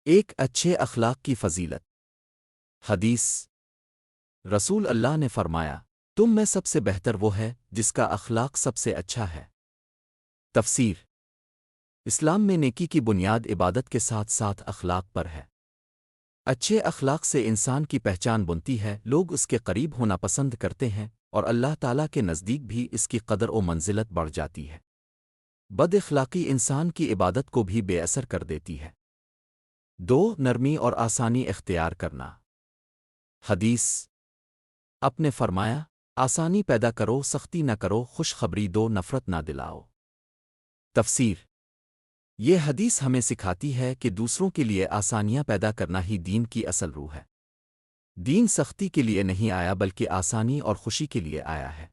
ایک اچھے اخلاق کی فضیلت۔ حدیث۔ رسول اللہ نے فرمایا، تم میں سب سے بہتر وہ ہے جس کا اخلاق سب سے اچھا ہے۔ تفسیر۔ اسلام میں نیکی کی بنیاد عبادت کے ساتھ ساتھ اخلاق پر ہے۔ اچھے اخلاق سے انسان کی پہچان بنتی ہے، لوگ اس کے قریب ہونا پسند کرتے ہیں اور اللہ تعالیٰ کے نزدیک بھی اس کی قدر و منزلت بڑھ جاتی ہے۔ بد اخلاقی انسان کی عبادت کو بھی بے اثر کر دیتی ہے۔ 2 نرمی اور آسانی اختیار کرنا۔ حدیث۔ آپ نے فرمایا، آسانی پیدا کرو، سختی نہ کرو، خوشخبری دو، نفرت نہ دلاؤ۔ تفسیر۔ یہ حدیث ہمیں سکھاتی ہے کہ دوسروں کے لیے آسانیاں پیدا کرنا ہی دین کی اصل روح ہے۔ دین سختی کے لیے نہیں آیا بلکہ آسانی اور خوشی کے لیے آیا ہے۔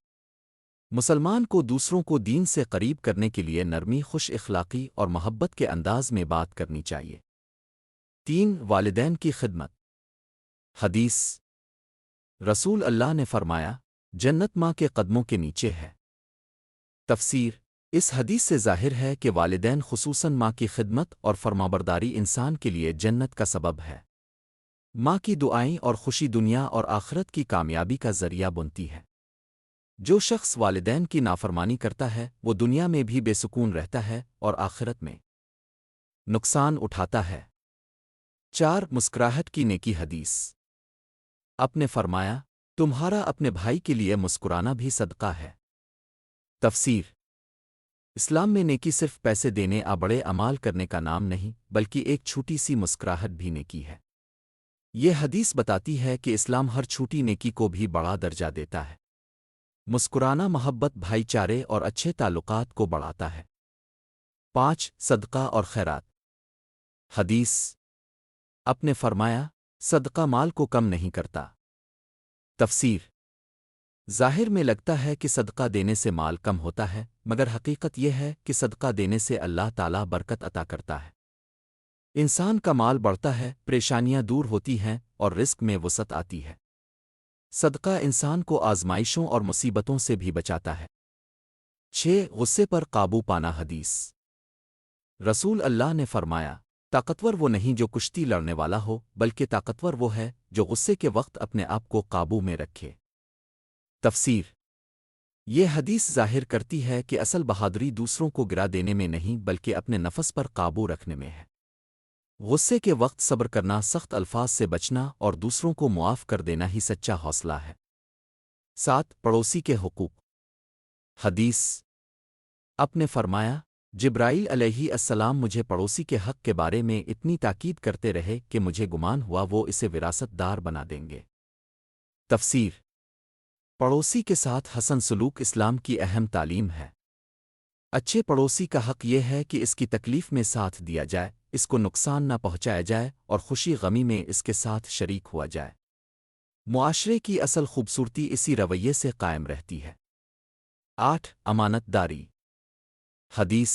مسلمان کو دوسروں کو دین سے قریب کرنے کے لیے نرمی، خوش اخلاقی اور محبت کے انداز میں بات کرنی چاہیے۔ 3 والدین کی خدمت۔ حدیث۔ رسول اللہ نے فرمایا، جنت ماں کے قدموں کے نیچے ہے۔ تفسیر۔ اس حدیث سے ظاہر ہے کہ والدین خصوصاً ماں کی خدمت اور فرمانبرداری انسان کے لیے جنت کا سبب ہے۔ ماں کی دعائیں اور خوشی دنیا اور آخرت کی کامیابی کا ذریعہ بنتی ہے۔ جو شخص والدین کی نافرمانی کرتا ہے وہ دنیا میں بھی بے سکون رہتا ہے اور آخرت میں نقصان اٹھاتا ہے۔ 4 مسکراہٹ کی نیکی۔ حدیث۔ آپ نے فرمایا، تمہارا اپنے بھائی کے لیے مسکرانا بھی صدقہ ہے۔ تفسیر۔ اسلام میں نیکی صرف پیسے دینے یا بڑے اعمال کرنے کا نام نہیں بلکہ ایک چھوٹی سی مسکراہٹ بھی نیکی ہے۔ یہ حدیث بتاتی ہے کہ اسلام ہر چھوٹی نیکی کو بھی بڑا درجہ دیتا ہے۔ مسکرانا محبت، بھائی چارے اور اچھے تعلقات کو بڑھاتا ہے۔ 5 صدقہ اور خیرات۔ حدیث۔ آپ نے فرمایا، صدقہ مال کو کم نہیں کرتا۔ تفسیر۔ ظاہر میں لگتا ہے کہ صدقہ دینے سے مال کم ہوتا ہے، مگر حقیقت یہ ہے کہ صدقہ دینے سے اللہ تعالیٰ برکت عطا کرتا ہے۔ انسان کا مال بڑھتا ہے، پریشانیاں دور ہوتی ہیں اور رزق میں وسعت آتی ہے۔ صدقہ انسان کو آزمائشوں اور مصیبتوں سے بھی بچاتا ہے۔ 6 غصے پر قابو پانا۔ حدیث۔ رسول اللہ نے فرمایا، طاقتور وہ نہیں جو کشتی لڑنے والا ہو بلکہ طاقتور وہ ہے جو غصے کے وقت اپنے آپ کو قابو میں رکھے۔ تفسیر۔ یہ حدیث ظاہر کرتی ہے کہ اصل بہادری دوسروں کو گرا دینے میں نہیں بلکہ اپنے نفس پر قابو رکھنے میں ہے۔ غصے کے وقت صبر کرنا، سخت الفاظ سے بچنا اور دوسروں کو معاف کر دینا ہی سچا حوصلہ ہے۔ 7 پڑوسی کے حقوق۔ حدیث۔ آپ نے فرمایا، جبرائیل علیہ السلام مجھے پڑوسی کے حق کے بارے میں اتنی تاکید کرتے رہے کہ مجھے گمان ہوا وہ اسے وراثت دار بنا دیں گے۔ تفسیر۔ پڑوسی کے ساتھ حسن سلوک اسلام کی اہم تعلیم ہے۔ اچھے پڑوسی کا حق یہ ہے کہ اس کی تکلیف میں ساتھ دیا جائے، اس کو نقصان نہ پہنچایا جائے اور خوشی غمی میں اس کے ساتھ شریک ہوا جائے۔ معاشرے کی اصل خوبصورتی اسی رویے سے قائم رہتی ہے۔ 8 امانت داری۔ حدیث۔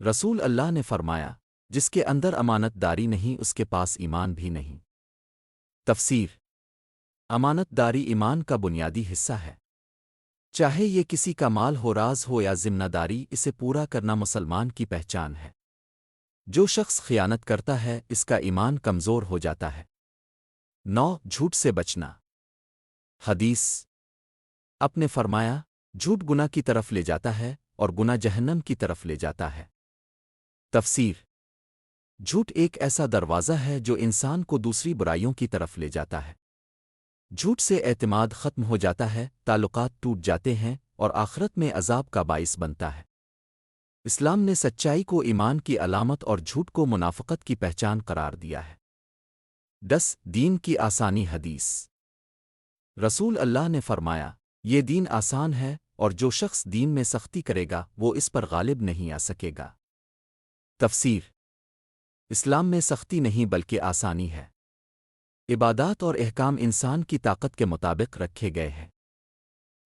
رسول اللہ نے فرمایا، جس کے اندر امانت داری نہیں اس کے پاس ایمان بھی نہیں۔ تفسیر۔ امانت داری ایمان کا بنیادی حصہ ہے۔ چاہے یہ کسی کا مال ہو، راز ہو یا ذمہ داری، اسے پورا کرنا مسلمان کی پہچان ہے۔ جو شخص خیانت کرتا ہے اس کا ایمان کمزور ہو جاتا ہے۔ 9 جھوٹ سے بچنا۔ حدیث۔ آپ نے فرمایا، جھوٹ گناہ کی طرف لے جاتا ہے اور گناہ جہنم کی طرف لے جاتا ہے۔ تفسیر۔ جھوٹ ایک ایسا دروازہ ہے جو انسان کو دوسری برائیوں کی طرف لے جاتا ہے۔ جھوٹ سے اعتماد ختم ہو جاتا ہے، تعلقات ٹوٹ جاتے ہیں اور آخرت میں عذاب کا باعث بنتا ہے۔ اسلام نے سچائی کو ایمان کی علامت اور جھوٹ کو منافقت کی پہچان قرار دیا ہے۔ 10 دین کی آسانی۔ حدیث۔ رسول اللہ نے فرمایا، یہ دین آسان ہے اور جو شخص دین میں سختی کرے گا وہ اس پر غالب نہیں آ سکے گا۔ تفسیر۔ اسلام میں سختی نہیں بلکہ آسانی ہے۔ عبادات اور احکام انسان کی طاقت کے مطابق رکھے گئے ہیں۔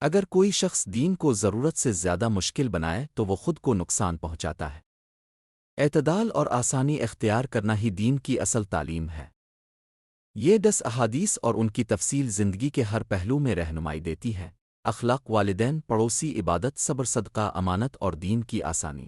اگر کوئی شخص دین کو ضرورت سے زیادہ مشکل بنائے تو وہ خود کو نقصان پہنچاتا ہے۔ اعتدال اور آسانی اختیار کرنا ہی دین کی اصل تعلیم ہے۔ یہ 10 احادیث اور ان کی تفصیل زندگی کے ہر پہلو میں رہنمائی دیتی ہے۔ اخلاق، والدین، پڑوسی، عبادت، صبر، صدقہ، امانت اور دین کی آسانی۔